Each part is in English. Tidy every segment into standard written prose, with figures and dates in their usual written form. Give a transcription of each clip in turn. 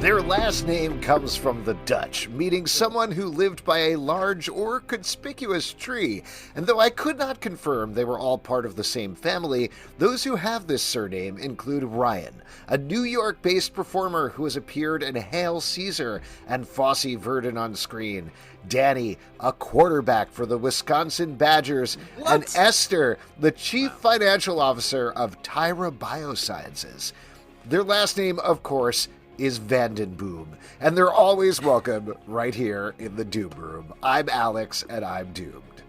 Their last name comes from the Dutch, meaning someone who lived by a large or conspicuous tree. And though I could not confirm they were all part of the same family, those who have this surname include Ryan, a New York-based performer who has appeared in Hail Caesar and Fosse Verdon on screen, Danny, a quarterback for the Wisconsin Badgers, and Esther, the chief financial officer of Tyra Biosciences. Their last name, of course, is Vandenboom, and they're always welcome right here in the Doom Room. I'm Alex, and I'm doomed.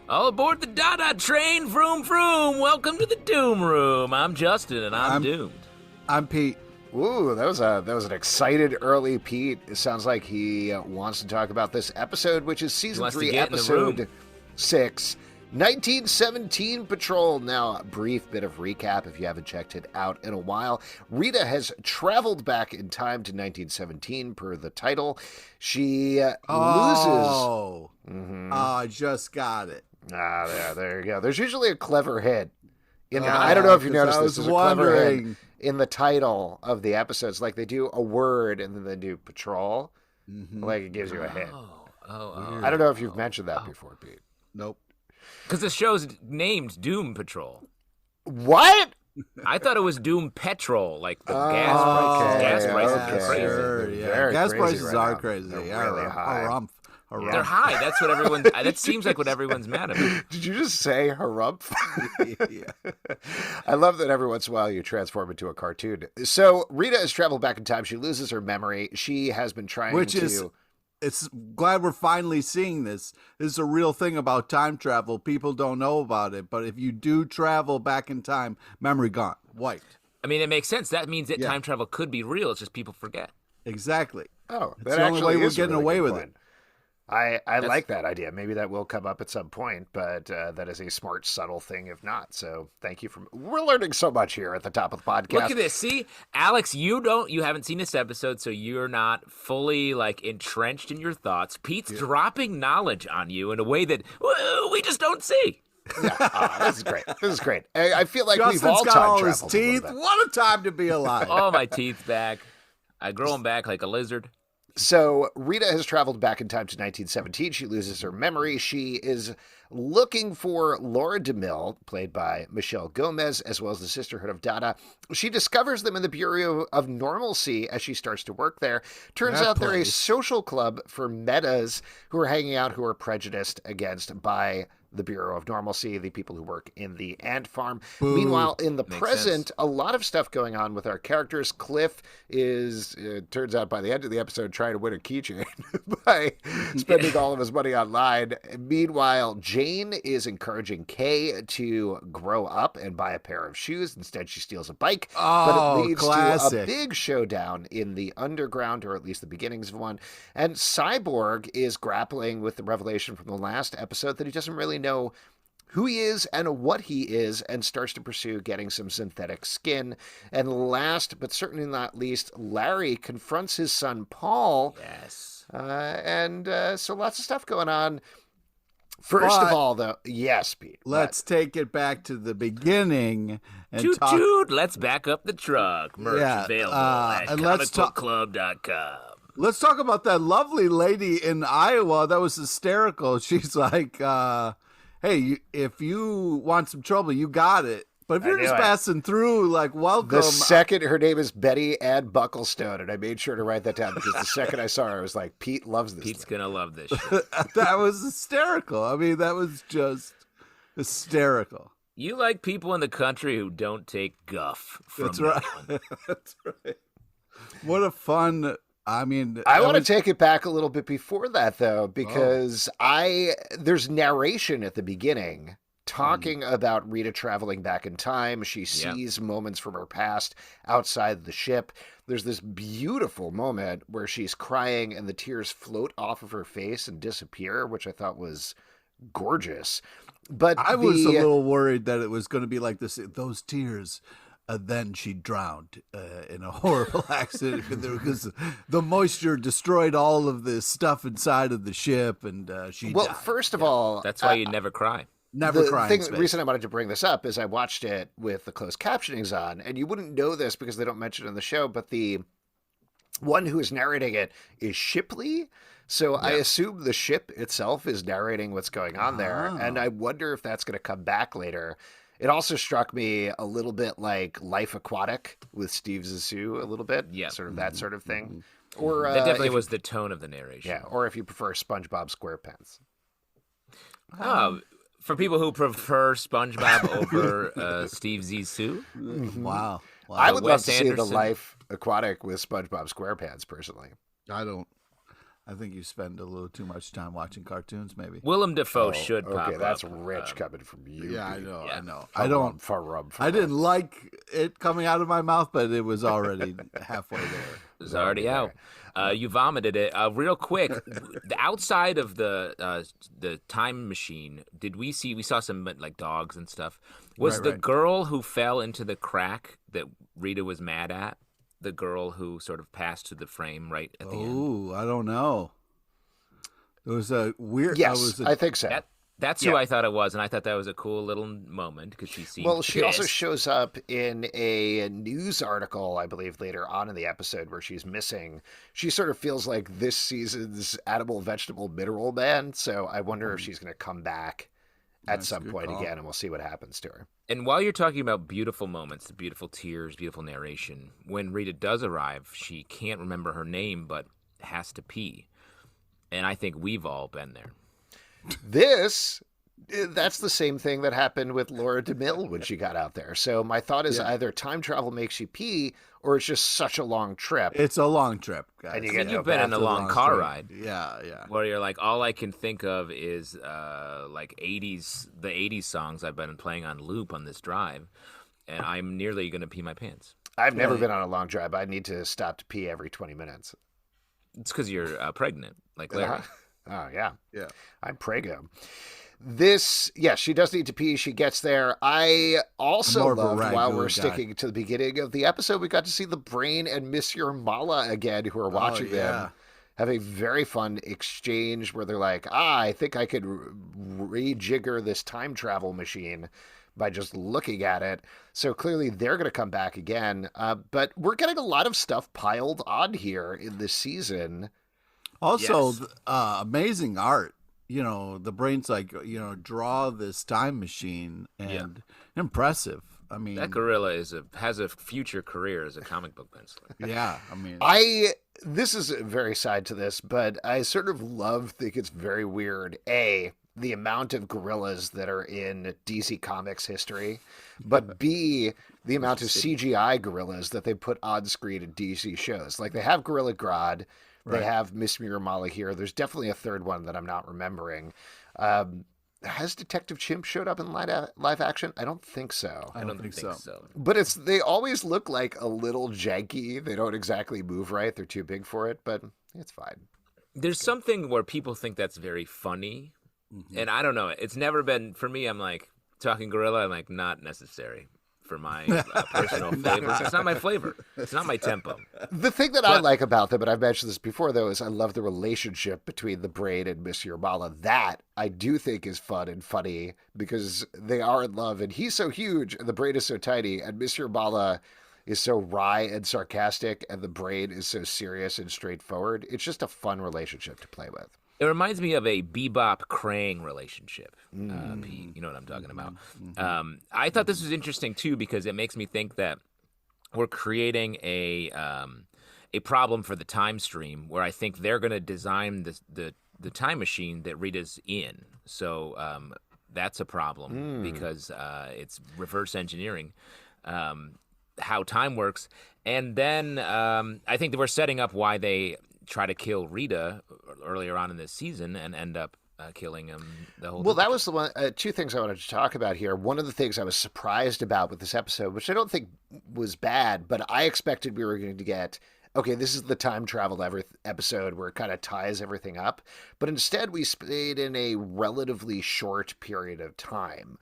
All aboard the Dada train, vroom vroom. Welcome to the Doom Room. I'm Justin, and I'm doomed. I'm Pete. Ooh, that was an excited early Pete. It sounds like he wants to talk about this episode, which is season 3, episode 6. 1917 Patrol. Now, a brief bit of recap if you haven't checked it out in a while. Rita has traveled back in time to 1917 per the title. She loses. I just got it. There you go. There's usually a clever hit. I don't know if you noticed this. There's a clever hit in the title of the episodes. Like they do a word and then they do patrol. Mm-hmm. Like it gives you a hint. I don't know if you've mentioned that before, Pete. Nope. Because the show's named Doom Patrol. What? I thought it was Doom Petrol, like the gas prices. Gas prices are crazy. Sure, yeah. Gas prices are crazy. They're really high. They're high. That's what everyone. That seems like what everyone's mad about. Did you just say harumph? Yeah. I love that every once in a while you transform into a cartoon. So Rita has traveled back in time. She loses her memory. She has been trying It's glad we're finally seeing this. This is a real thing about time travel. People don't know about it, but if you do travel back in time, memory gone, wiped. I mean, it makes sense. That means that time travel could be real. It's just people forget. Exactly. Oh, that's the only way we're getting away with it. I like that idea. Maybe that will come up at some point, but that is a smart, subtle thing if not. So thank you we're learning so much here at the top of the podcast. Look at this. See, Alex, you haven't seen this episode, so you're not fully entrenched in your thoughts. Pete's dropping knowledge on you in a way that we just don't see. Yeah, this is great. I feel like Justin's we've all got time all traveled his teeth. What a time to be alive. Oh, my teeth's back. I grow them back like a lizard. So Rita has traveled back in time to 1917. She loses her memory. She is looking for Laura DeMille, played by Michelle Gomez, as well as the Sisterhood of Dada. She discovers them in the Bureau of Normalcy as she starts to work there. Turns out they're a social club for metas who are hanging out who are prejudiced against by the Bureau of Normalcy, the people who work in the ant farm. Boo. Meanwhile, in the present, a lot of stuff going on with our characters. Cliff is, turns out by the end of the episode, trying to win a keychain by spending all of his money online. Meanwhile, Jane is encouraging Kay to grow up and buy a pair of shoes. Instead, she steals a bike. But it leads to a big showdown in the underground, or at least the beginnings of one. And Cyborg is grappling with the revelation from the last episode that he doesn't really know who he is and what he is, and starts to pursue getting some synthetic skin. And last, but certainly not least, Larry confronts his son Paul. Yes. So lots of stuff going on. First of all, though, yes, Pete. Let's take it back to the beginning and toot, let's back up the truck. Merch available at comicbookclub.com. Let's talk about that lovely lady in Iowa. That was hysterical. She's like, hey, if you want some trouble, you got it. But if you're just passing through, welcome. The second, her name is Betty Ann Bucklestone, and I made sure to write that down because the second I saw her, I was like, Pete loves this. Pete's going to love this shit. That was hysterical. I mean, that was just hysterical. You like people in the country who don't take guff from anyone. That's right. What a fun... I mean, I want to take it back a little bit before that, though, because there's narration at the beginning talking about Rita traveling back in time. She sees moments from her past outside the ship. There's this beautiful moment where she's crying and the tears float off of her face and disappear, which I thought was gorgeous. But I was a little worried that it was going to be like this. Those tears. Then she drowned in a horrible accident because the moisture destroyed all of the stuff inside of the ship, and she died. First of all... That's why you never cry. Never cry. The reason I wanted to bring this up is I watched it with the closed captionings on, and you wouldn't know this because they don't mention it in the show, but the one who is narrating it is Shipley. So I assume the ship itself is narrating what's going on there. And I wonder if that's going to come back later. It also struck me a little bit like Life Aquatic with Steve Zissou a little bit. Yeah. Sort of that sort of thing. Or That definitely was the tone of the narration. Yeah, or if you prefer SpongeBob SquarePants. For people who prefer SpongeBob over Steve Zissou, Wow. I would love Wes to see the Anderson. Life Aquatic with SpongeBob SquarePants, personally. I don't. I think you spend a little too much time watching cartoons, maybe. Willem Dafoe should pop Okay, that's up. rich coming from you. Yeah, I Pete. know. yeah. I know. I don't. I didn't like it coming out of my mouth, but it was already halfway there. It's already out. You vomited it. Real quick, the outside of the time machine, we saw some like dogs and stuff. Was the girl who fell into the crack that Rita was mad at the girl who sort of passed to the frame right at the end? Oh, I don't know. It was a weird. Yes, I think so. That's who I thought it was, and I thought that was a cool little moment because she seemed Well, she also pissed. shows up in a news article, I believe, later on in the episode where she's missing. She sort of feels like this season's animal, vegetable, mineral man. So I wonder if she's going to come back at some point again, and we'll see what happens to her. And while you're talking about beautiful moments, the beautiful tears, beautiful narration, when Rita does arrive, she can't remember her name but has to pee. And I think we've all been there. That's the same thing that happened with Laura DeMille when she got out there. So my thought is either time travel makes you pee or it's just such a long trip. It's a long trip, guys. And you I get mean, you've been in a It's long car trip. ride Yeah. where you're like, all I can think of is like the 80s songs I've been playing on loop on this drive. And I'm nearly going to pee my pants. I've never been on a long drive. I need to stop to pee every 20 minutes. It's because you're pregnant, like Larry. Oh, yeah. Yeah. I'm prego. She does need to pee. She gets there. I also More of a love, while ragu we're guy. sticking to the beginning of the episode, we got to see the Brain and Monsieur Mala again, who are watching them have a very fun exchange where they're like, I think I could rejigger this time travel machine by just looking at it. So clearly they're going to come back again. But we're getting a lot of stuff piled on here in this season. Also, Yes. amazing art. You know, the Brain's like, draw this time machine, and impressive. I mean, That gorilla has a future career as a comic book penciler. yeah. I mean, This is a very side to this, but I sort of think it's very weird. The amount of gorillas that are in DC Comics history, but B, the amount of CGI gorillas that they put on screen in DC shows. Like they have Gorilla Grodd, they have Miss Miramala here. There's definitely a third one that I'm not remembering. Has Detective Chimp showed up in live action? I don't think so. I don't think so. But they always look like a little janky. They don't exactly move right. They're too big for it, but it's fine. There's something where people think that's very funny, and I don't know. It's never been for me. I'm like talking gorilla. I'm like not necessary for my personal flavor. It's not my flavor. It's not my tempo. The thing that I like about them, and I've mentioned this before, though, is I love the relationship between the Brain and Monsieur Mala. That I do think is fun and funny because they are in love, and he's so huge, and the Brain is so tiny, and Monsieur Mala is so wry and sarcastic, and the Brain is so serious and straightforward. It's just a fun relationship to play with. It reminds me of a Bebop Krang relationship. Pete, you know what I'm talking about. I thought this was interesting too because it makes me think that we're creating a problem for the time stream where I think they're going to design the time machine that Rita's in. So that's a problem because it's reverse engineering how time works. And then I think that we're setting up why they try to kill Rita earlier on in this season and end up killing him the whole Well, time. that was the one. Two things I wanted to talk about here. One of the things I was surprised about with this episode, which I don't think was bad, but I expected we were going to get, okay, this is the time travel episode where it kind of ties everything up. But instead, we stayed in a relatively short period of time.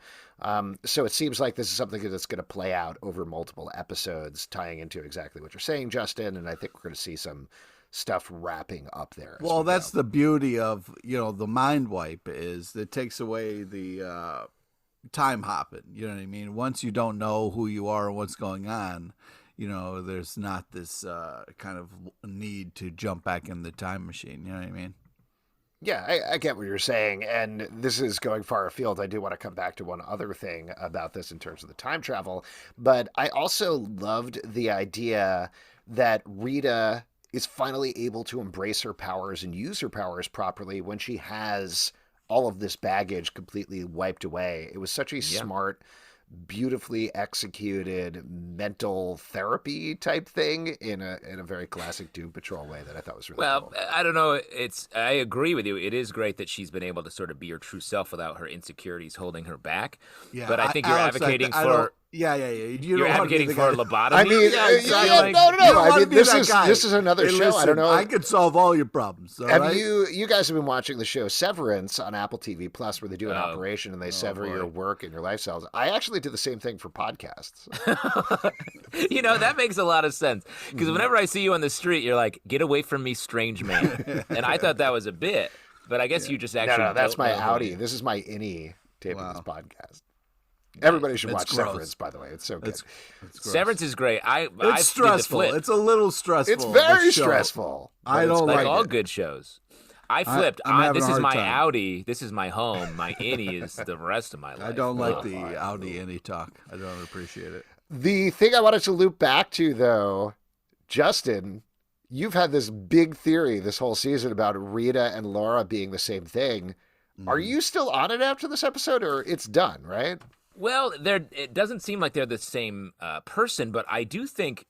So it seems like this is something that's going to play out over multiple episodes, tying into exactly what you're saying, Justin. And I think we're going to see some stuff wrapping up there. well, that's the beauty of the mind wipe is it takes away the time hopping. You know what I mean? Once you don't know who you are and what's going on, there's not this kind of need to jump back in the time machine. You know what I mean? Yeah, I get what you're saying, and this is going far afield. I do want to come back to one other thing about this in terms of the time travel, but I also loved the idea that Rita is finally able to embrace her powers and use her powers properly when she has all of this baggage completely wiped away. It was such a smart, beautifully executed mental therapy type thing in a very classic Doom Patrol way that I thought was really cool. I don't know. I agree with you. It is great that she's been able to sort of be her true self without her insecurities holding her back. Yeah, but I think you're Alex, advocating for. You're advocating for lobotomy. I mean, no. I mean, this is another show. Listen, I don't know. I could solve all your problems. You guys have been watching the show Severance on Apple TV Plus, where they do an operation and they sever your work and your life cells. I actually did the same thing for podcasts. That makes a lot of sense. Because whenever I see you on the street, you're like, "Get away from me, strange man." And I thought that was a bit, but I guess you just actually. No, that's my Audi. This is my innie taping this podcast. Everybody should watch Severance, by the way. It's so good. It's Severance is great. It's stressful. It's a little stressful. It's very stressful. I don't like like all it. good shows. I flipped. This is my Audi. This is my home. My innie is the rest of my life. I don't like the Audi innie talk. I don't appreciate it. The thing I wanted to loop back to, though, Justin, you've had this big theory this whole season about Rita and Laura being the same thing. Are you still on it after this episode, or it's done, right? Well, it doesn't seem like they're the same person, but I do think,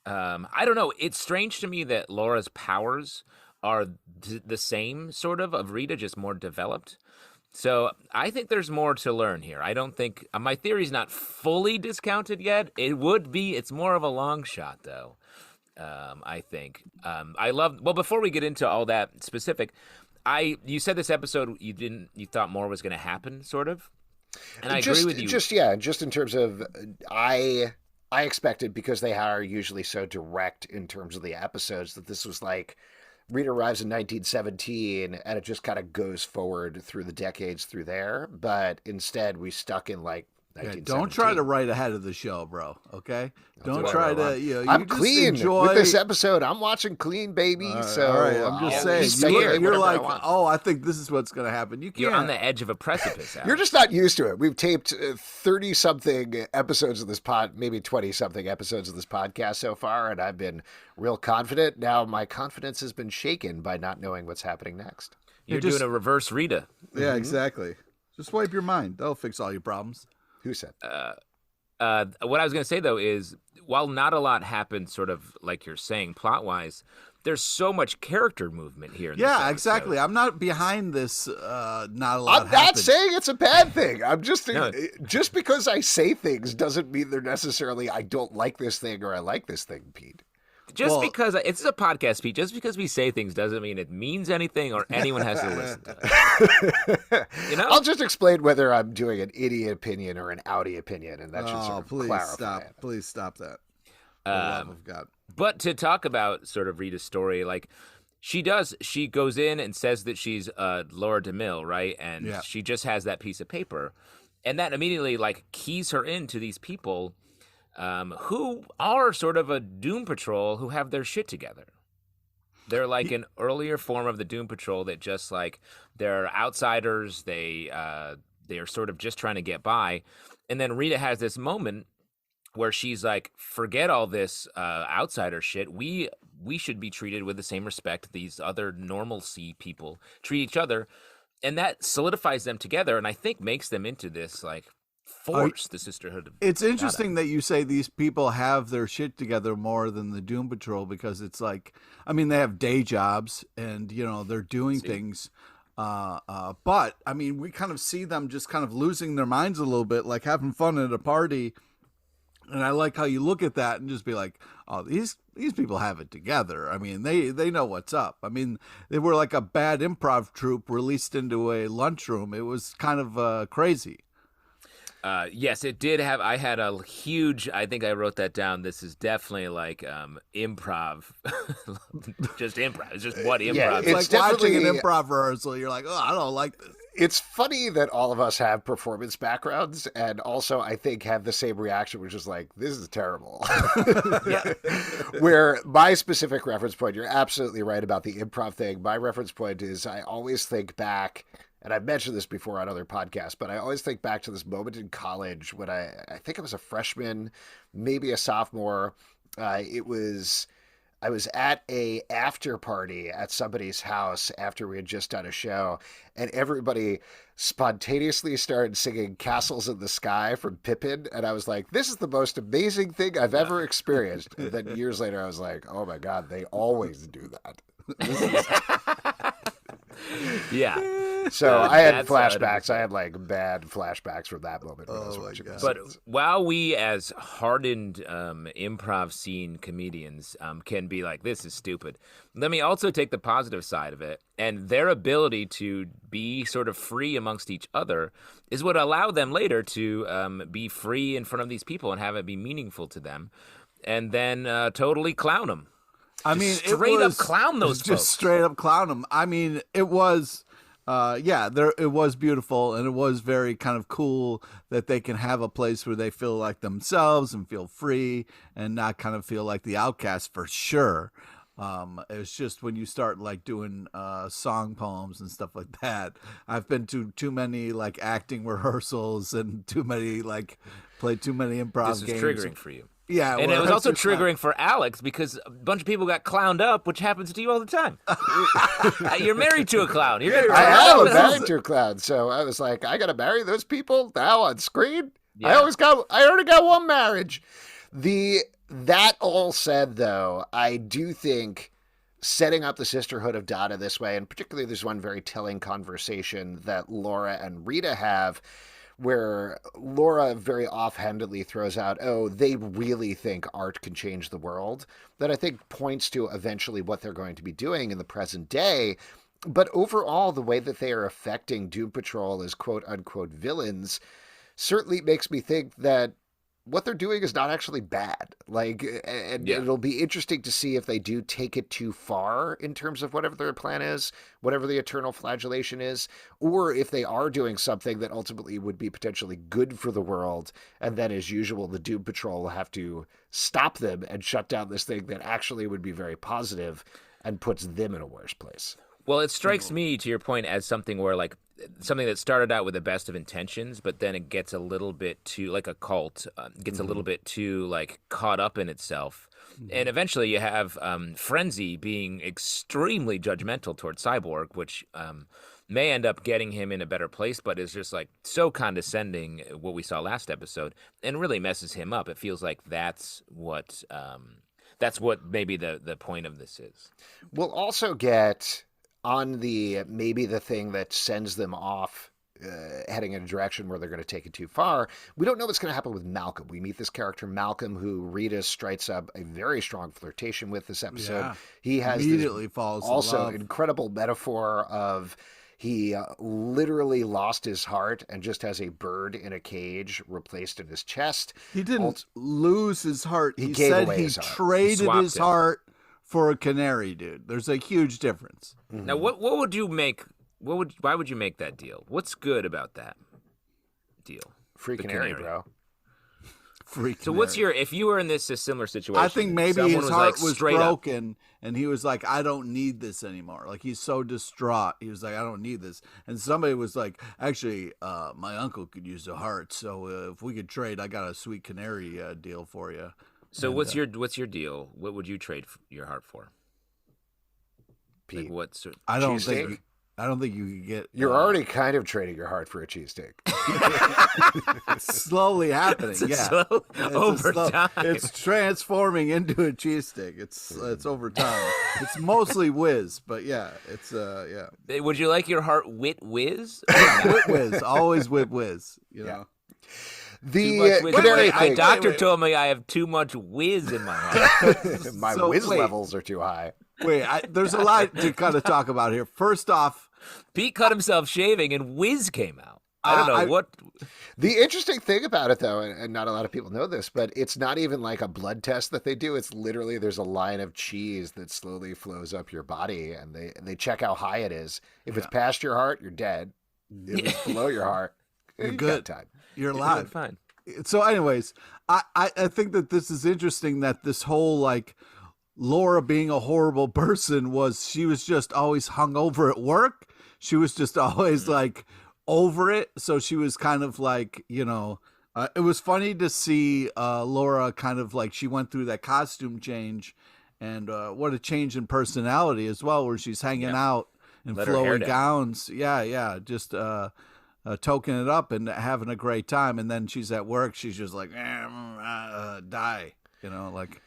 I don't know, it's strange to me that Laura's powers are the same, sort of Rita, just more developed. So I think there's more to learn here. I don't think, my theory's not fully discounted yet. It would be, it's more of a long shot, though, I think. Before we get into all that specific, you said this episode, you thought more was going to happen, sort of? And I agree with you. Just in terms of, I expected, because they are usually so direct in terms of the episodes, that this was like Rita arrives in 1917 and it just kind of goes forward through the decades through there. But instead, we stuck in like 1917. Don't try to write ahead of the show, bro. Okay? Don't try to. I'm clean with this episode. I'm watching clean, baby. All right. I'm just saying. You're like, I think this is what's going to happen. You're on the edge of a precipice. You're just not used to it. We've taped 30-something episodes of this maybe 20-something episodes of this podcast so far, and I've been real confident. Now my confidence has been shaken by not knowing what's happening next. You're doing a reverse Rita. Yeah, exactly. Just wipe your mind. That'll fix all your problems. Who said? What I was going to say, though, is while not a lot happened, sort of like you're saying, plot-wise, there's so much character movement here. Yeah, exactly. I'm not behind this. Not a lot. I'm not saying it's a bad thing. I'm just just because I say things doesn't mean they're necessarily I don't like this thing or I like this thing, Pete. Because it's a podcast, Pete, just because we say things doesn't mean it means anything or anyone has to listen to it. I'll just explain whether I'm doing an idiot opinion or an Audi opinion, and that should sort of clarify it. Please stop that. For the love of God. But to talk about sort of Rita's story, like she goes in and says that she's Laura DeMille, right? And she just has that piece of paper. And that immediately like keys her into these people who are sort of a Doom Patrol who have their shit together. They're like an earlier form of the Doom Patrol that just like they're outsiders. They are sort of just trying to get by. And then Rita has this moment where she's like, forget all this outsider shit. We should be treated with the same respect these other normalcy people treat each other. And that solidifies them together and I think makes them into this like force, the Sisterhood of It's Dada. interesting that you say these people have their shit together more than the Doom Patrol because it's like, I mean, they have day jobs and, they're doing things. But, I mean, we kind of see them just kind of losing their minds a little bit, like having fun at a party. And I like how you look at that and just be like, oh, these people have it together. I mean, they know what's up. I mean, they were like a bad improv troupe released into a lunchroom. It was kind of crazy. Yes, it did have. I had a huge. I think I wrote that down. This is definitely like improv, just improv. It's just what improv. Yeah, it's like watching an improv rehearsal. You're like, oh, I don't like this. It's funny that all of us have performance backgrounds and also I think have the same reaction, which is like, this is terrible. Yeah. Where my specific reference point, you're absolutely right about the improv thing. My reference point is I always think back, and I've mentioned this before on other podcasts, but I always think back to this moment in college when I think I was a freshman, maybe a sophomore. I was at a after party at somebody's house after we had just done a show, and everybody spontaneously started singing Castles in the Sky from Pippin, and I was like, this is the most amazing thing I've ever experienced. And then years later, I was like, oh my God, they always do that. Yeah. So I had That's flashbacks. I had like bad flashbacks from that moment when I was watching this. But while we, as hardened improv scene comedians, can be like, this is stupid, let me also take the positive side of it. And their ability to be sort of free amongst each other is what allowed them later to be free in front of these people and have it be meaningful to them. And then totally clown them. I mean, straight up clown those folks. Just straight up clown them. I mean, it was... it was beautiful, and it was very kind of cool that they can have a place where they feel like themselves and feel free and not kind of feel like the outcast for sure. It's just when you start like doing song poems and stuff like that. I've been to too many like acting rehearsals and played too many improv games. This is triggering for you. Yeah, and it was also triggering for Alex because a bunch of people got clowned up, which happens to you all the time. You're married to a clown. I am married to a clown, so I was like, I got to marry those people now on screen. Yeah. I already got one marriage. That all said, though, I do think setting up the Sisterhood of Dada this way, and particularly there's one very telling conversation that Laura and Rita have, where Laura very offhandedly throws out, oh, they really think art can change the world, that I think points to eventually what they're going to be doing in the present day. But overall, the way that they are affecting Doom Patrol as quote-unquote villains certainly makes me think that what they're doing is not actually bad. It'll be interesting to see if they do take it too far in terms of whatever their plan is, whatever the eternal flagellation is, or if they are doing something that ultimately would be potentially good for the world. And then, as usual, the Doom Patrol will have to stop them and shut down this thing that actually would be very positive and puts them in a worse place. Well, it strikes me, to your point, as something where, like, something that started out with the best of intentions, but then it gets a little bit too, like a cult, gets a little bit too, like, caught up in itself. And eventually you have Frenzy being extremely judgmental towards Cyborg, which may end up getting him in a better place, but is just, like, so condescending, what we saw last episode, and really messes him up. It feels like that's what maybe the point of this is. We'll also get... on maybe the thing that sends them off heading in a direction where they're going to take it too far, we don't know what's going to happen with Malcolm. We meet this character, Malcolm, who Rita strikes up a very strong flirtation with this episode. Yeah. He has immediately falls also in love. Incredible metaphor of he literally lost his heart and just has a bird in a cage replaced in his chest. He didn't lose his heart. He gave said away he his heart. traded his heart for a canary, dude. There's a huge difference. Mm-hmm. Now, what would you make? Why would you make that deal? What's good about that deal? Free canary, bro. Free canary. So what's if you were in a similar situation? I think maybe his heart was broken, up. And he was like, I don't need this anymore. Like, he's so distraught. He was like, I don't need this. And somebody was like, actually, my uncle could use a heart. So if we could trade, I got a sweet canary deal for you. So what's your deal? What would you trade your heart for? Pete, like what's I don't think you could get. You're already kind of trading your heart for a cheesesteak. It's slowly happening. Over time. It's transforming into a cheesesteak. It's over time. It's mostly whiz, but yeah, it's yeah. Would you like your heart wit whiz? Wit whiz, always wit whiz. You know. The doctor told me I have too much whiz in my heart. My whiz levels are too high. Wait, there's a lot to kind of talk about here. First off, Pete cut himself shaving and whiz came out. I don't know what. The interesting thing about it, though, and not a lot of people know this, but it's not even like a blood test that they do. It's literally there's a line of cheese that slowly flows up your body, and they check how high it is. If it's past your heart, you're dead. It was below your heart. You're You good. got time. You're Doing alive. fine. So, anyways, I think that this is interesting that this whole like Laura being a horrible person she was just always hungover at work. She was just always like over it. So she was kind of like, it was funny to see Laura kind of like she went through that costume change and what a change in personality as well, where she's hanging out in Let her hair flowy down. gowns. Yeah. Just toking it up and having a great time. And then she's at work. She's just like, die, like.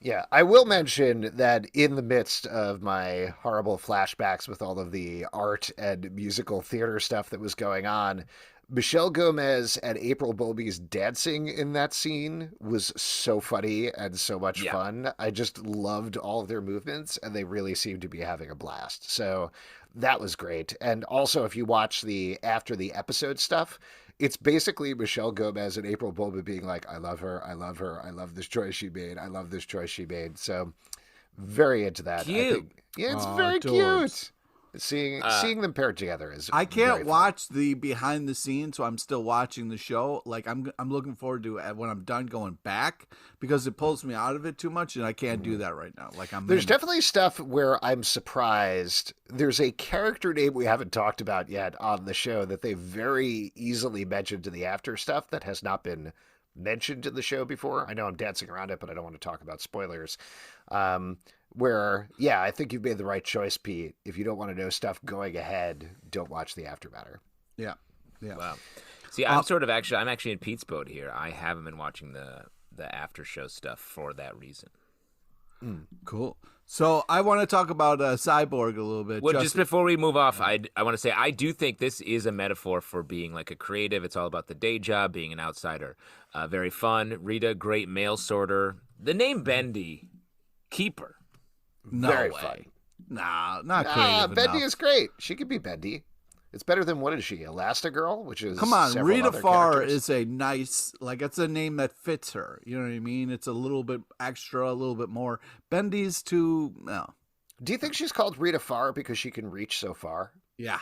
Yeah, I will mention that in the midst of my horrible flashbacks with all of the art and musical theater stuff that was going on, Michelle Gomez and April Bowlby's dancing in that scene was so funny and so much fun. I just loved all of their movements, and they really seemed to be having a blast. So that was great. And also, if you watch the after the episode stuff, it's basically Michelle Gomez and April Bowlby being like, I love her, I love her, I love this choice she made, I love this choice she made. So very into that. Cute. I think, yeah, it's very adorbs. cute. Seeing them paired together is I very can't fun. watch the behind the scenes, so I'm still watching the show. Like I'm looking forward to when I'm done going back because it pulls me out of it too much, and I can't do that right now. Like There's definitely stuff where I'm surprised. There's a character name we haven't talked about yet on the show that they very easily mentioned in the after stuff that has not been mentioned in the show before. I know I'm dancing around it, but I don't want to talk about spoilers. Where, yeah, I think you've made the right choice, Pete. If you don't want to know stuff going ahead, don't watch the aftermatter. Yeah. Wow. See, I'm actually in Pete's boat here. I haven't been watching the after show stuff for that reason. Cool. So I want to talk about Cyborg a little bit. Well, just before we move off, I want to say I do think this is a metaphor for being like a creative. It's all about the day job, being an outsider. Very fun. Rita, great mail sorter. The name Bendy, keeper. No Very way. fun. Nah, not creative Bendy enough. is great. She could be Bendy. It's better than, what is she, Elastigirl? Which is Come on, several Rita other Farr characters. is a nice, like, it's a name that fits her. You know what I mean? It's a little bit extra, a little bit more. Bendy's too, no. Do you think she's called Rita Farr because she can reach so far? Yeah.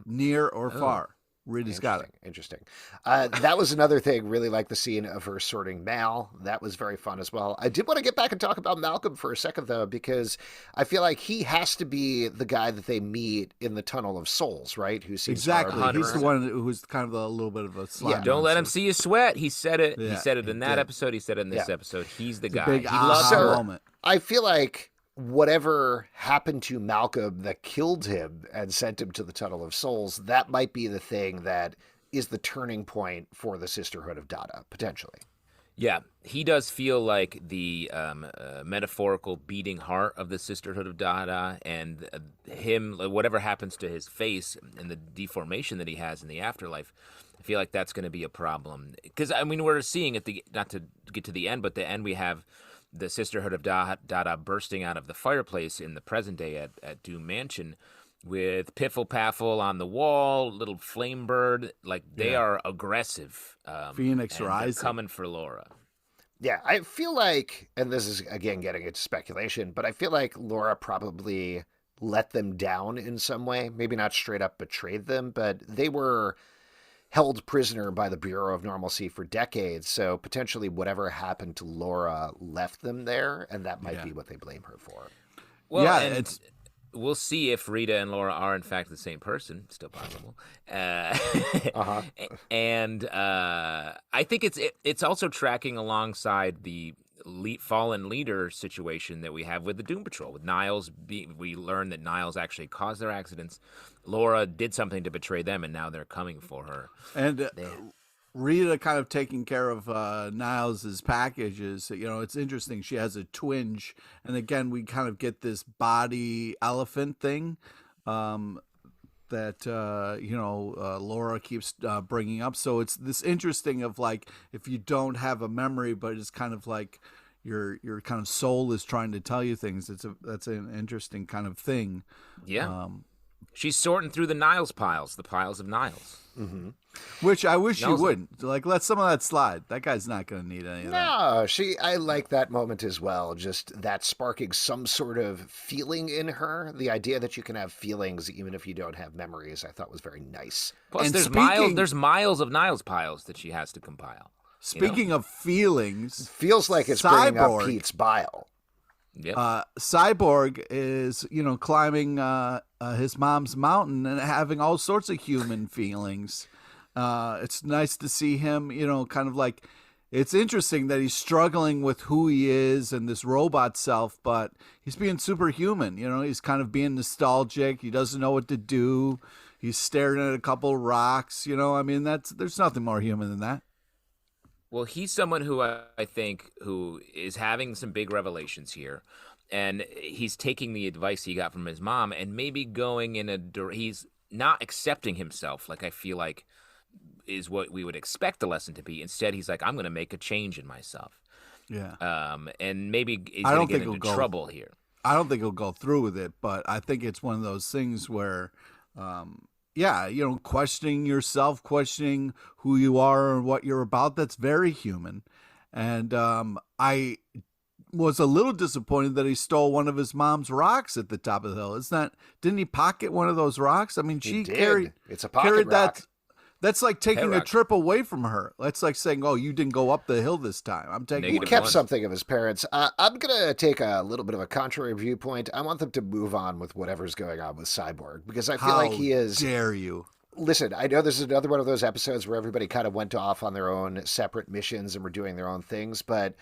Near or far. Rita's got it. Interesting. That was another thing. Really like the scene of her sorting mail. That was very fun as well. I did want to get back and talk about Malcolm for a second, though, because I feel like he has to be the guy that they meet in the Tunnel of Souls, right? Who seems Exactly. horribly He's the burnt. one who's kind of a little bit of a slime. Don't let him monster. see you sweat. He said it. Yeah, he said it in that did. episode. He said it in this episode. He's the guy. Big He aha loves So- her. moment. I feel like whatever happened to Malcolm that killed him and sent him to the Tunnel of Souls, that might be the thing that is the turning point for the Sisterhood of Dada, potentially. Yeah, he does feel like the metaphorical beating heart of the Sisterhood of Dada, and him, whatever happens to his face and the deformation that he has in the afterlife, I feel like that's going to be a problem. Because, I mean, we're seeing at the, not to get to the end, but the end we have the Sisterhood of Dada bursting out of the fireplace in the present day at Doom Mansion, with Piffle Paffle on the wall, little flame bird, like they are aggressive. Phoenix and they're Rising. coming for Laura. Yeah, I feel like, and this is, again, getting into speculation, but I feel like Laura probably let them down in some way. Maybe not straight up betrayed them, but they were held prisoner by the Bureau of Normalcy for decades, so potentially whatever happened to Laura left them there, and that might be what they blame her for. Well, Yeah, and it's- we'll see if Rita and Laura are in fact the same person. Still possible. And I think it's also tracking alongside the fallen leader situation that we have with the Doom Patrol. With Niles, we learn that Niles actually caused their accidents. Laura did something to betray them, and now they're coming for her. And Rita kind of taking care of Niles's packages. You know, it's interesting. She has a twinge, and again, we kind of get this body elephant thing that Laura keeps bringing up. So it's this interesting of like if you don't have a memory, but it's kind of like your kind of soul is trying to tell you things. That's an interesting kind of thing. Yeah. She's sorting through the Niles piles, the piles of Niles. Mm-hmm. Which I wish you Smells wouldn't. Like, let some of that slide. That guy's not going to need any of that. No, I like that moment as well. Just that sparking some sort of feeling in her. The idea that you can have feelings even if you don't have memories, I thought was very nice. Plus, And there's miles of Niles piles that she has to compile. Speaking of feelings, Feels like it's bringing up Cyborg. Pete's bile. Yep. Cyborg is, climbing his mom's mountain and having all sorts of human feelings. It's nice to see him, kind of like, it's interesting that he's struggling with who he is and this robot self, but he's being superhuman. He's kind of being nostalgic. He doesn't know what to do. He's staring at a couple rocks. There's nothing more human than that. Well, he's someone who I think who is having some big revelations here, and he's taking the advice he got from his mom and maybe going he's not accepting himself like I feel like is what we would expect a lesson to be. Instead, he's like, I'm going to make a change in myself. Yeah. And maybe he's going to get into trouble here. I don't think he'll go through with it, but I think it's one of those things where, questioning yourself, questioning who you are and what you're about, that's very human. And I was a little disappointed that he stole one of his mom's rocks at the top of the hill. Didn't he pocket one of those rocks? I mean, she carried It's a pocket carried rock. that. That's like taking a rock. trip away from her. That's like saying, "Oh, you didn't go up the hill this time. I'm taking." He Negative kept one. something of his parents. I'm going to take a little bit of a contrary viewpoint. I want them to move on with whatever's going on with Cyborg because I feel like he is. Dare you? Listen, I know this is another one of those episodes where everybody kind of went off on their own separate missions and were doing their own things, but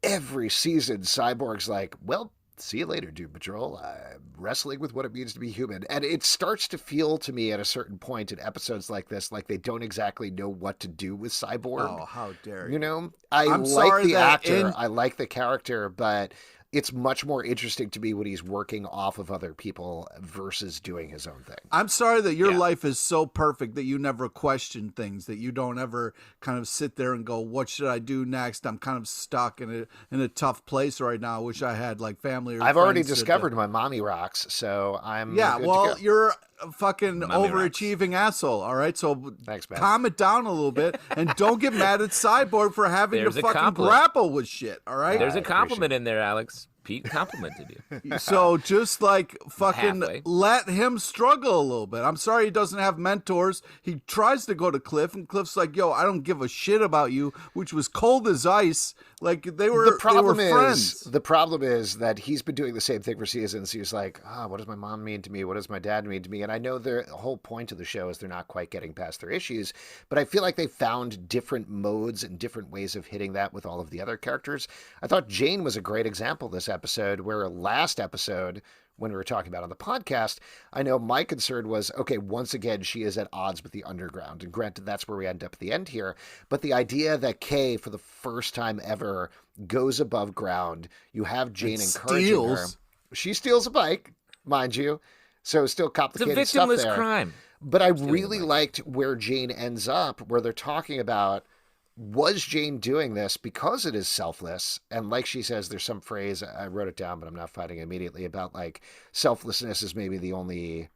every season, Cyborg's like, well, see you later, Doom Patrol. I'm wrestling with what it means to be human. And it starts to feel to me at a certain point in episodes like this, like they don't exactly know what to do with Cyborg. Oh, how dare you? I I'm like sorry the that actor. I like the character, but it's much more interesting to me when he's working off of other people versus doing his own thing. I'm sorry that your life is so perfect that you never question things, that you don't ever kind of sit there and go, what should I do next? I'm kind of stuck in a tough place right now. I wish I had like family or I've already friends discovered my mommy rocks, so I'm Yeah, good to well, go. you're a fucking Mommy overachieving asshole, all right? So Thanks, man. calm it down a little bit and don't get mad at Cyborg for having There's to a fucking compliment. grapple with shit, all right? There's I a compliment in there, Alex. Pete complimented you. So just like fucking Halfway. let him struggle a little bit. I'm sorry he doesn't have mentors. He tries to go to Cliff, and Cliff's like, "Yo, I don't give a shit about you," which was cold as ice. Like they were friends. The problem is that he's been doing the same thing for seasons. He's like, what does my mom mean to me? What does my dad mean to me? And I know the whole point of the show is they're not quite getting past their issues, but I feel like they found different modes and different ways of hitting that with all of the other characters. I thought Jane was a great example this episode, where last episode, when we were talking about on the podcast, I know my concern was, okay, once again, she is at odds with the underground. And granted, that's where we end up at the end here. But the idea that Kay, for the first time ever, goes above ground, you have Jane encouraging her. She steals a bike, mind you. So still It's a complicated stuff victimless there. crime. But I really liked where Jane ends up, where they're talking about, was Jane doing this because it is selfless? And like she says, there's some phrase, I wrote it down, but I'm not finding it immediately, about like selflessness is maybe the only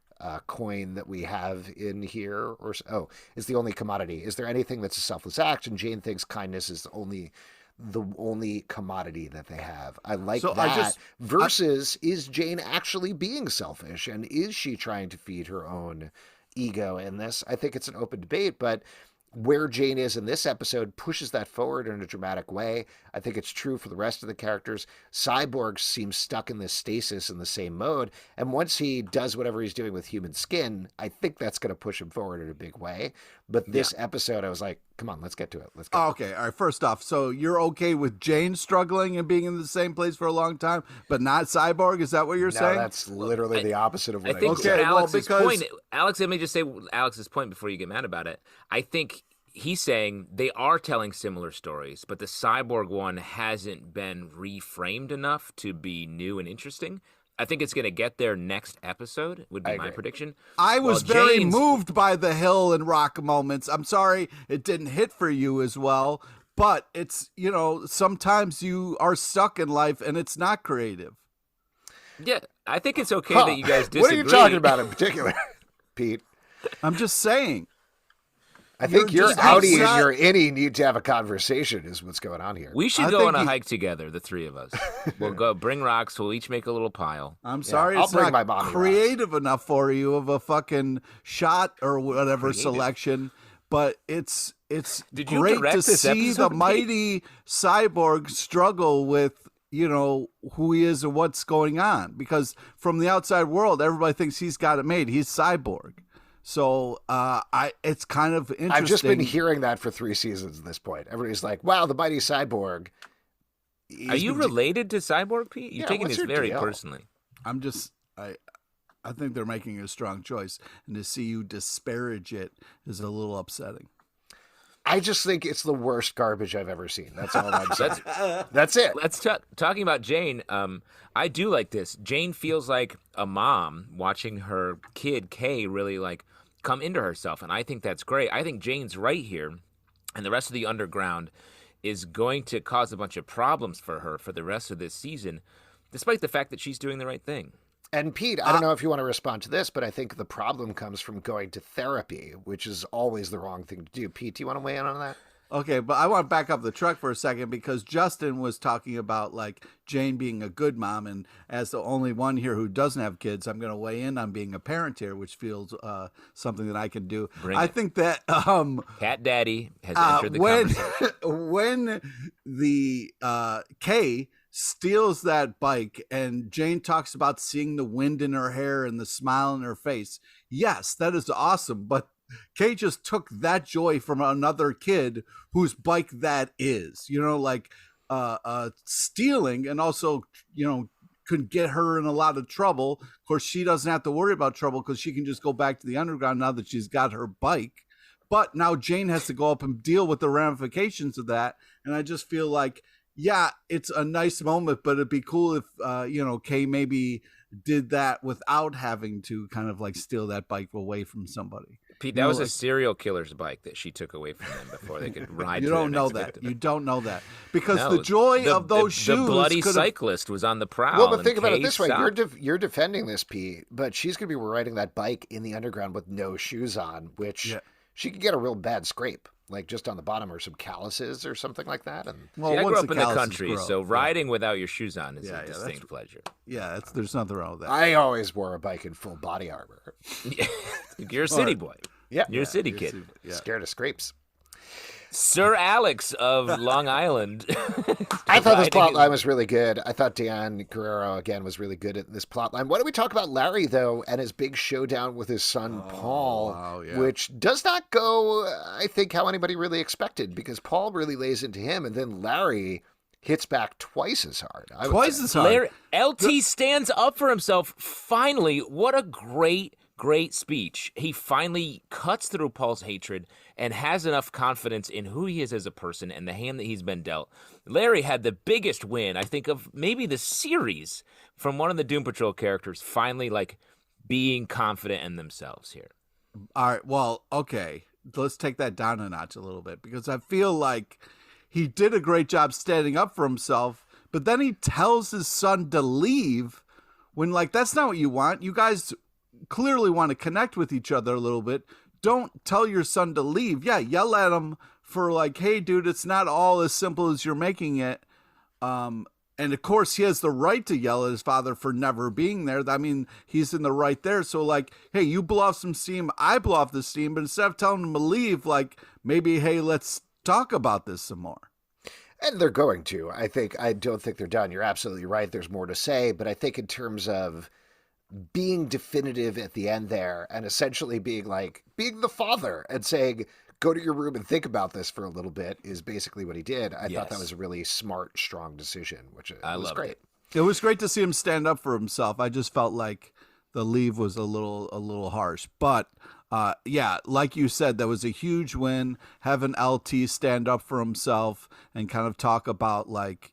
coin that we have in here, or is the only commodity. Is there anything that's a selfless act? And Jane thinks kindness is the only commodity that they have. I like that. Versus, is Jane actually being selfish? And is she trying to feed her own ego in this? I think it's an open debate, but where Jane is in this episode pushes that forward in a dramatic way. I think it's true for the rest of the characters. Cyborg seems stuck in this stasis in the same mode, and once he does whatever he's doing with human skin, I think that's going to push him forward in a big way. But this episode, I was like, come on, let's get to it. Let's go. Okay, all right. First off, so you're okay with Jane struggling and being in the same place for a long time, but not Cyborg? Is that what you're saying? That's literally the opposite of what I think Okay, well, Alex's because- point. Alex, let me just say Alex's point before you get mad about it. I think he's saying they are telling similar stories, but the Cyborg one hasn't been reframed enough to be new and interesting. I think it's going to get there next episode, would be my prediction. I was While very Jane's- moved by the hill and rock moments. I'm sorry it didn't hit for you as well, but it's, sometimes you are stuck in life and it's not creative. Yeah, I think it's okay that you guys disagree. What are you talking about in particular, Pete? I'm just saying. I think your just outie upset. and your innie need to have a conversation is what's going on here. We should I go think on a you- hike together, the three of us. We'll go bring rocks. We'll each make a little pile. I'm sorry, I'll it's bring not my mommy creative enough for you of a fucking shot or whatever Creative. selection, but it's Did you great direct to this see episode, the Pete? mighty Cyborg struggle with who he is and what's going on, because from the outside world everybody thinks he's got it made. He's Cyborg. So it's kind of interesting. I've just been hearing that for 3 seasons at this point. Everybody's like, wow, the mighty Cyborg. Are you related to Cyborg, Pete? You're Yeah, taking what's this your very deal? personally. I'm just I think they're making a strong choice, and to see you disparage it is a little upsetting. I just think it's the worst garbage I've ever seen. That's all I'm saying. That's it. Let's talking about Jane. I do like this. Jane feels like a mom watching her kid Kay really like come into herself, and I think that's great. I think Jane's right here, and the rest of the underground is going to cause a bunch of problems for her for the rest of this season, despite the fact that she's doing the right thing. And Pete, I don't know if you want to respond to this, but I think the problem comes from going to therapy, which is always the wrong thing to do. Pete, do you want to weigh in on that? Okay, but I want to back up the truck for a second, because Justin was talking about like Jane being a good mom, and as the only one here who doesn't have kids, I'm going to weigh in on being a parent here, which feels something that I can do. Bring I it. think that Cat Daddy has entered the conversation. when the Kay steals that bike and Jane talks about seeing the wind in her hair and the smile in her face, yes, that is awesome, but Kay just took that joy from another kid whose bike that is, stealing, and also, could get her in a lot of trouble. Of course, she doesn't have to worry about trouble because she can just go back to the underground now that she's got her bike. But now Jane has to go up and deal with the ramifications of that. And I just feel like, yeah, it's a nice moment, but it'd be cool if, Kay maybe did that without having to kind of like steal that bike away from somebody. Pete, that was a serial killer's bike that she took away from them before they could ride. You to don't their know next that. victim. You don't know that, because No, the joy of those shoes. The bloody could've- cyclist was on the prowl. Well, but and think about it Kay this way. stopped. You're defending this, Pete, but she's going to be riding that bike in the underground with no shoes on, which she could get a real bad scrape, like just on the bottom or some calluses or something like that. And Well, See, I grew once up in the calluses country, grow. so riding without your shoes on is Yeah, a yeah, distinct pleasure. Yeah, there's nothing wrong with that. I always wore a bike in full body armor. You're a city boy. Yeah. You're a city kid. Yeah. Scared of scrapes. Sir Alex of Long Island. I thought this riding plot his- line was really good. I thought Dan Guerrero, again, was really good at this plot line. Why don't we talk about Larry, though, and his big showdown with his son, Paul, wow, yeah. which does not go, I think, how anybody really expected, because Paul really lays into him, and then Larry hits back twice as hard. I would Twice say. as hard. LT stands up for himself. Finally, what a great speech. He finally cuts through Paul's hatred and has enough confidence in who he is as a person and the hand that he's been dealt. Larry had the biggest win, I think, of maybe the series from one of the Doom Patrol characters finally like being confident in themselves here. All right. Well, okay. Let's take that down a notch a little bit, because I feel like he did a great job standing up for himself, but then he tells his son to leave when, like, that's not what you want. You guys clearly want to connect with each other a little bit. Don't tell your son to leave. Yeah, yell at him for like, hey, dude, it's not all as simple as you're making it. And of course, he has the right to yell at his father for never being there. I mean, he's in the right there. So, like, hey, you blow off some steam, I blow off the steam. But instead of telling him to leave, like, maybe, hey, let's talk about this some more. And they're going to. I don't think they're done. You're absolutely right. There's more to say. But I think in terms of being definitive at the end there and essentially being the father and saying, go to your room and think about this for a little bit is basically what he did. I thought that was a really smart, strong decision, which was great. It was great to see him stand up for himself. I just felt like the leave was a little harsh, but yeah, like you said, that was a huge win. Having LT stand up for himself and kind of talk about, like,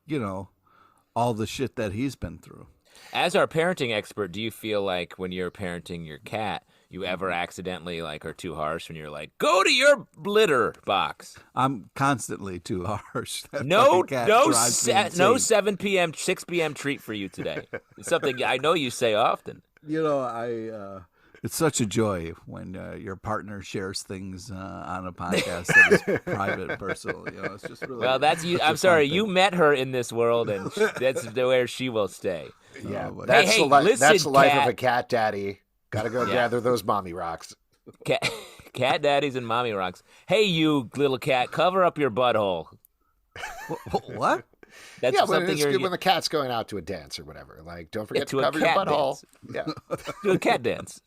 all the shit that he's been through. As our parenting expert, do you feel like when you're parenting your cat, you ever accidentally like are too harsh when you're like, go to your litter box? I'm constantly too harsh. That No, fucking cat no, drives me no insane. 7 p.m., 6 p.m. treat for you today. It's something I know you say often. You know, it's such a joy when your partner shares things on a podcast that is private and personal. You know, it's just really Well, that's you. such a I'm sorry, fun you thing. met her in this world, and that's where she will stay. Yeah, my that's Hey, that's the listen, life cat. of a cat daddy. Gotta go Yeah. gather those mommy rocks. Cat daddies and mommy rocks. Hey, you little cat, cover up your butthole. What? That's Yeah, when, something it's, you're when the cat's going out to a dance or whatever. Like, don't forget to to a cover your cat butthole. dance. Yeah. do a cat dance.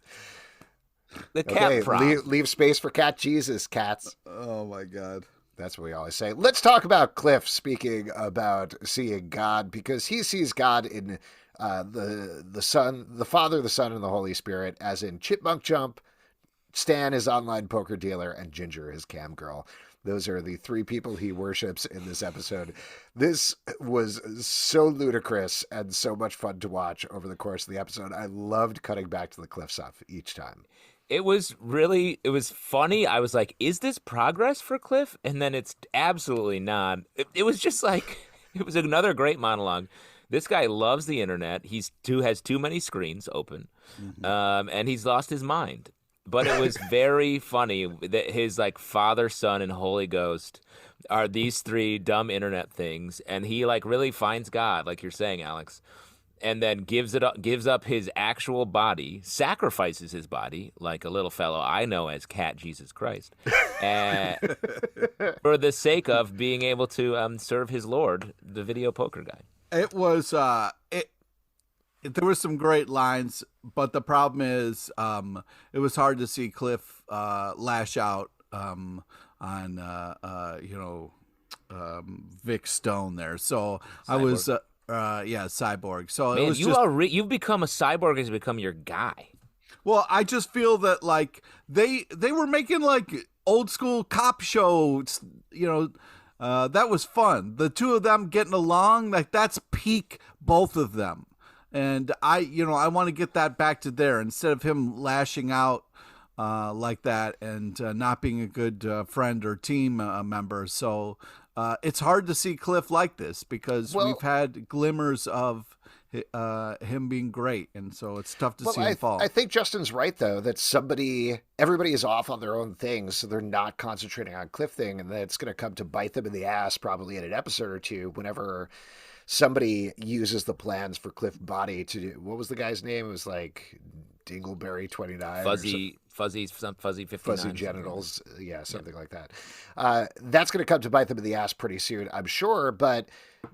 The cat Okay, prom. leave space for Cat Jesus, cats. Oh my God. That's what we always say. Let's talk about Cliff speaking about seeing God, because he sees God in the Son, the Father, the Son, and the Holy Spirit, as in Chipmunk Jump, Stan, his online poker dealer, and Ginger, his cam girl. Those are the three people he worships in this episode. This was so ludicrous and so much fun to watch over the course of the episode. I loved cutting back to the Cliff stuff each time. It was funny. I was like, is this progress for Cliff? And then it's absolutely not. It was just like, it was another great monologue. This guy loves the internet. Has too many screens open, and he's lost his mind. But it was very funny that his like Father, Son, and Holy Ghost are these three dumb internet things, and he like really finds God, like you're saying, Alex, and then gives up his actual body, sacrifices his body, like a little fellow I know as Cat Jesus Christ, for the sake of being able to serve his Lord, the video poker guy. It was there were some great lines, but the problem is it was hard to see Cliff lash out on Vic Stone there. So Cyborg. I was Cyborg. So Man, it was just you've become a Cyborg has become your guy. well, I just feel that like they were making like old school cop shows, that was fun. The two of them getting along, like that's peak both of them. And I want to get that back to there instead of him lashing out like that and not being a good friend or team member. So it's hard to see Cliff like this because we've had glimmers of him being great, and so it's tough to see him fall. I think Justin's right, though, that everybody is off on their own things, so they're not concentrating on Cliff thing, and that it's going to come to bite them in the ass probably in an episode or two whenever somebody uses the plans for Cliff Body to do, what was the guy's name? It was like Dingleberry 29. Fuzzy 59. Fuzzy genitals. Yeah, something like that. That's going to come to bite them in the ass pretty soon, I'm sure. But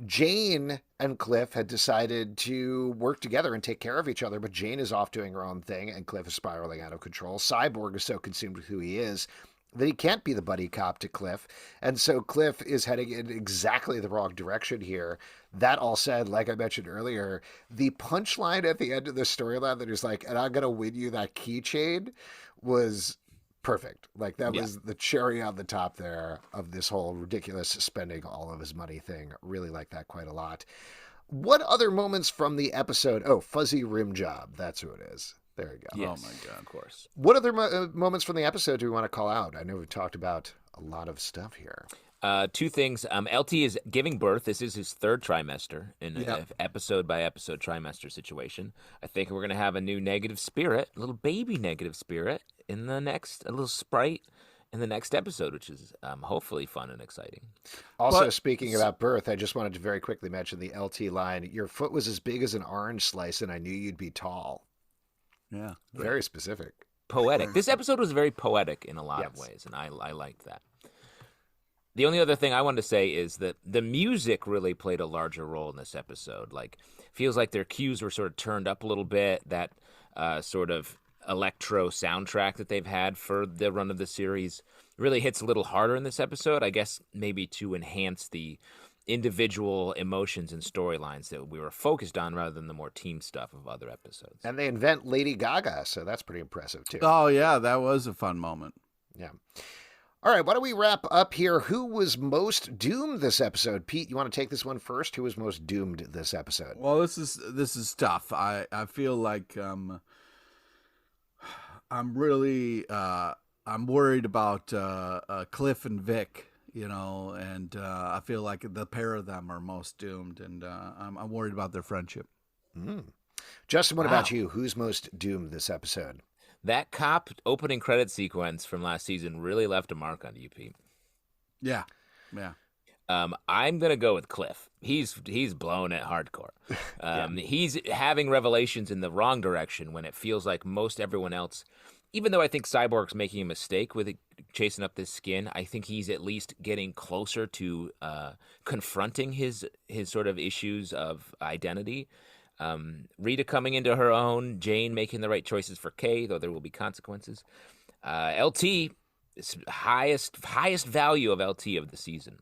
Jane and Cliff had decided to work together and take care of each other. But Jane is off doing her own thing, and Cliff is spiraling out of control. Cyborg is so consumed with who he is that he can't be the buddy cop to Cliff. And so Cliff is heading in exactly the wrong direction here. That all said, like I mentioned earlier, the punchline at the end of the storyline that is like, and I'm going to win you that keychain was perfect. Like that was the cherry on the top there of this whole ridiculous spending all of his money thing. Really like that quite a lot. What other moments from the episode? Oh, Fuzzy Rim Job. That's who it is. There you go. Yes, oh my God, of course. What other moments from the episode do we want to call out? I know we've talked about a lot of stuff here. Two things. LT is giving birth. This is his third trimester in an episode by episode trimester situation. I think we're going to have a new negative spirit, a little baby negative spirit in the next, a little sprite in the next episode, which is hopefully fun and exciting. Also, speaking about birth, I just wanted to very quickly mention the LT line. Your foot was as big as an orange slice, and I knew you'd be tall. Yeah. Very specific. Poetic. This episode was very poetic in a lot of ways, and I liked that. The only other thing I wanted to say is that the music really played a larger role in this episode. Like, feels like their cues were sort of turned up a little bit. That sort of electro soundtrack that they've had for the run of the series really hits a little harder in this episode. I guess maybe to enhance the individual emotions and storylines that we were focused on rather than the more team stuff of other episodes. And they invent Lady Gaga, so that's pretty impressive, too. Oh, yeah, that was a fun moment. Yeah. All right, why don't we wrap up here? Who was most doomed this episode? Pete, you want to take this one first? Who was most doomed this episode? Well, this is tough. I feel like I'm really I'm worried about Cliff and Vic, and I feel like the pair of them are most doomed, and I'm worried about their friendship. Justin, what Wow. about you? Who's most doomed this episode? That cop opening credit sequence from last season really left a mark on you, Pete. Yeah. I'm gonna go with Cliff. He's blown it hardcore. He's having revelations in the wrong direction when it feels like most everyone else. Even though I think Cyborg's making a mistake with chasing up this skin, I think he's at least getting closer to confronting his sort of issues of identity. Rita coming into her own, Jane making the right choices for Kay, though there will be consequences. LT, highest value of LT of the season.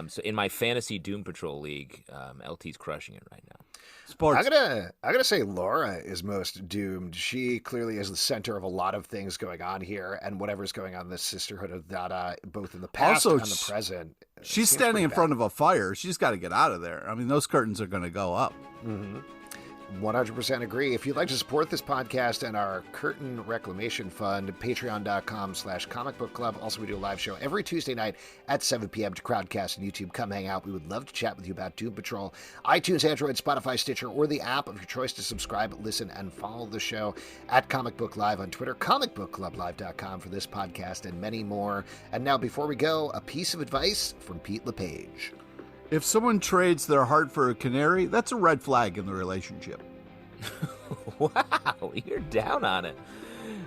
So in my fantasy Doom Patrol league, LT's crushing it right now. Sports. I gotta say Laura is most doomed. She clearly is the center of a lot of things going on here, and whatever's going on in the Sisterhood of Dada, both in the past Also, and the present. She's standing in front of a fire. She's got to get out of there. I mean, those curtains are going to go up. 100% agree. If you'd like to support this podcast and our curtain reclamation fund, patreon.com/comic book club. Also, we do a live show every Tuesday night at 7 p.m. to Crowdcast and YouTube. Come hang out. We would love to chat with you about Doom Patrol. iTunes, Android, Spotify, Stitcher, or the app of your choice to subscribe, listen, and follow the show at Comic Book Live on Twitter, comicbookclublive.com for this podcast and many more. And now, before we go, a piece of advice from Pete LePage. If someone trades their heart for a canary, that's a red flag in the relationship. Wow, you're down on it.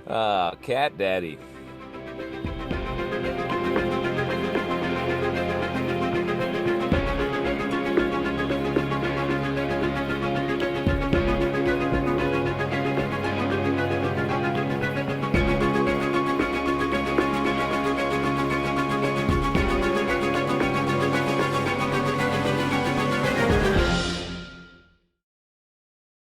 Cat Daddy.